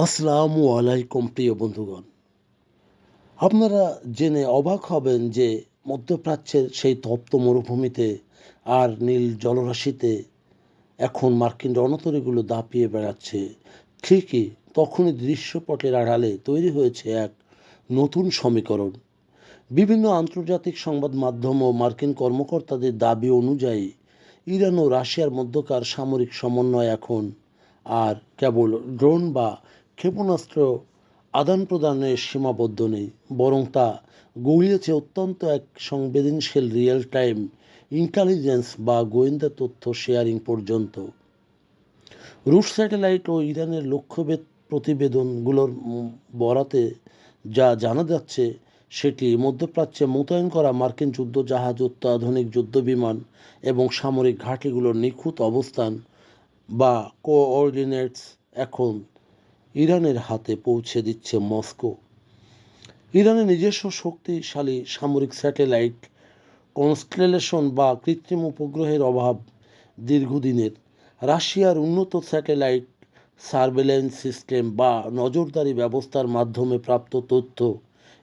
আসসালামু আলাইকুম প্রিয় বন্ধুগণ। আপনারা জেনে অবাক হবেন যে মধ্যপ্রাচ্যের সেই তপ্ত মরুভূমিতে আর নীল জলরাশিতে এখন মার্কিন রণতরীগুলো দাপিয়ে বেড়াচ্ছে। ঠিকই তখনই দৃশ্যপটের আড়ালে তৈরি হয়েছে এক নতুন সমীকরণ। বিভিন্ন আন্তর্জাতিক সংবাদ মাধ্যম ও মার্কিন কর্মকর্তাদের দাবি অনুযায়ী ইরান ও রাশিয়ার মধ্যকার সামরিক সমন্বয় এখন আর কেবল ড্রোন বা ক্ষেপণাস্ত্র আদান প্রদানে সীমাবদ্ধ নেই, বরং তা গড়িয়েছে অত্যন্ত এক সংবেদনশীল রিয়েল টাইম ইন্টেলিজেন্স বা গোয়েন্দা তথ্য শেয়ারিং পর্যন্ত। রুশ স্যাটেলাইট ও ইরানের লক্ষ্যভেদ প্রতিবেদনগুলোর বরাতে যা জানা যাচ্ছে সেটি মধ্যপ্রাচ্যে মোতায়েন করা মার্কিন যুদ্ধজাহাজ, অত্যাধুনিক যুদ্ধবিমান এবং সামরিক ঘাঁটিগুলোর নিখুঁত অবস্থান বা কোঅর্ডিনেটস এখন ইরানের হাতে পৌঁছে দিচ্ছে মস্কো। ইরানের নিজস্ব শক্তিশালী সামরিক স্যাটেলাইট কনস্টেলেশন বা কৃত্রিম উপগ্রহের অভাব দীর্ঘদিনের। রাশিয়ার উন্নত স্যাটেলাইট সার্ভেলেন্স সিস্টেম বা নজরদারি ব্যবস্থার মাধ্যমে প্রাপ্ত তথ্য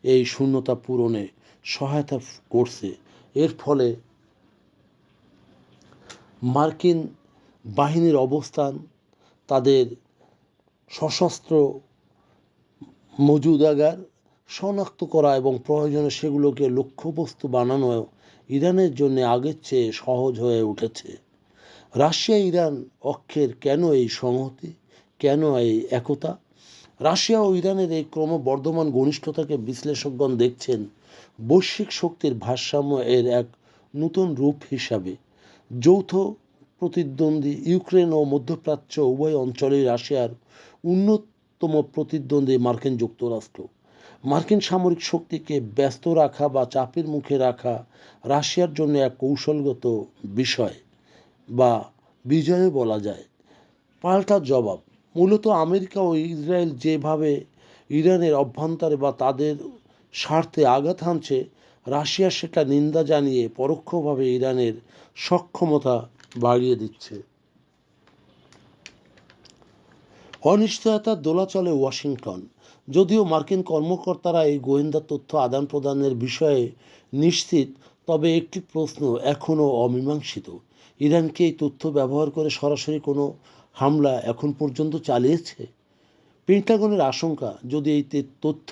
এই শূন্যতা পূরণে সহায়তা করছে। এর ফলে মার্কিন বাহিনীর অবস্থান, তাদের সশস্ত্র মজুদাগার শনাক্ত করা এবং প্রয়োজনে সেগুলোকে লক্ষ্যবস্তু বানানো ইরানের জন্য আগের চেয়ে সহজ হয়ে উঠেছে। রাশিয়া ইরান অক্ষের কেন এই সংহতি, কেন এই একতা? রাশিয়া ও ইরানের এই ক্রমবর্ধমান ঘনিষ্ঠতাকে বিশ্লেষকগণ দেখছেন বৈশ্বিক শক্তির ভারসাম্য এর এক নতুন রূপ হিসাবে। যৌথ প্রতিদ্বন্দ্বী ইউক্রেন ও মধ্যপ্রাচ্য উভয় অঞ্চলেই রাশিয়ার অন্যতম প্রতিদ্বন্দ্বী মার্কিন যুক্তরাষ্ট্র। মার্কিন সামরিক শক্তিকে ব্যস্ত রাখা বা চাপের মুখে রাখা রাশিয়ার জন্য এক কৌশলগত বিষয় বা বিজয় বলা যায়। পাল্টা জবাব মূলত আমেরিকা ও ইসরায়েল যেভাবে ইরানের অভ্যন্তরে বা তাদের স্বার্থে আঘাত হানছে, রাশিয়া সেটা নিন্দা জানিয়ে পরোক্ষভাবে ইরানের সক্ষমতা বাড়িয়ে দিচ্ছে। অনিশ্চয়তার দোলাচলে ওয়াশিংটন। যদিও মার্কিন কর্মকর্তারা এই গোয়েন্দা তথ্য আদান প্রদানের বিষয়ে নিশ্চিত, তবে একটি প্রশ্ন এখনও অমীমাংসিত। ইরান কি এই তথ্য ব্যবহার করে সরাসরি কোনো হামলা এখন পর্যন্ত চালিয়েছে? পেন্টাগনের আশঙ্কা, যদি এই তথ্য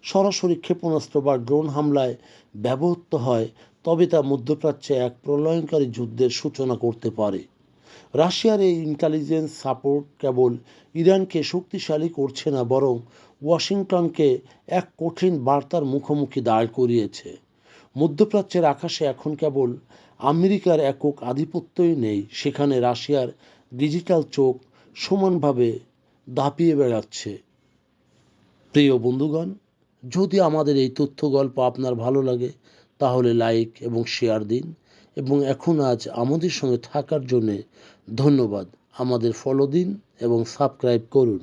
সরাসরি ক্ষেপণাস্ত্র বা ড্রোন হামলায় ব্যবহৃত হয়, তবে তা মধ্যপ্রাচ্যে এক প্রলয়ঙ্কারী যুদ্ধের সূচনা করতে পারে। রাশিয়ার এই ইন্টেলিজেন্স সাপোর্ট কেবল ইরানকে শক্তিশালী করছে না, বরং ওয়াশিংটনকে এক কঠিন বার্তার মুখোমুখি দাঁড় করিয়েছে। মধ্যপ্রাচ্যের আকাশে এখন কেবল আমেরিকার একক আধিপত্যই নেই, সেখানে রাশিয়ার ডিজিটাল চোখ সমানভাবে দাপিয়ে বেড়াচ্ছে। প্রিয় বন্ধুগণ, যদি আমাদের এই তথ্য গল্প আপনার ভালো লাগে তাহলে লাইক এবং শেয়ার দিন, এবং আজ আমাদের সঙ্গে থাকার জন্য ধন্যবাদ। আমাদের ফলো দিন এবং সাবস্ক্রাইব করুন।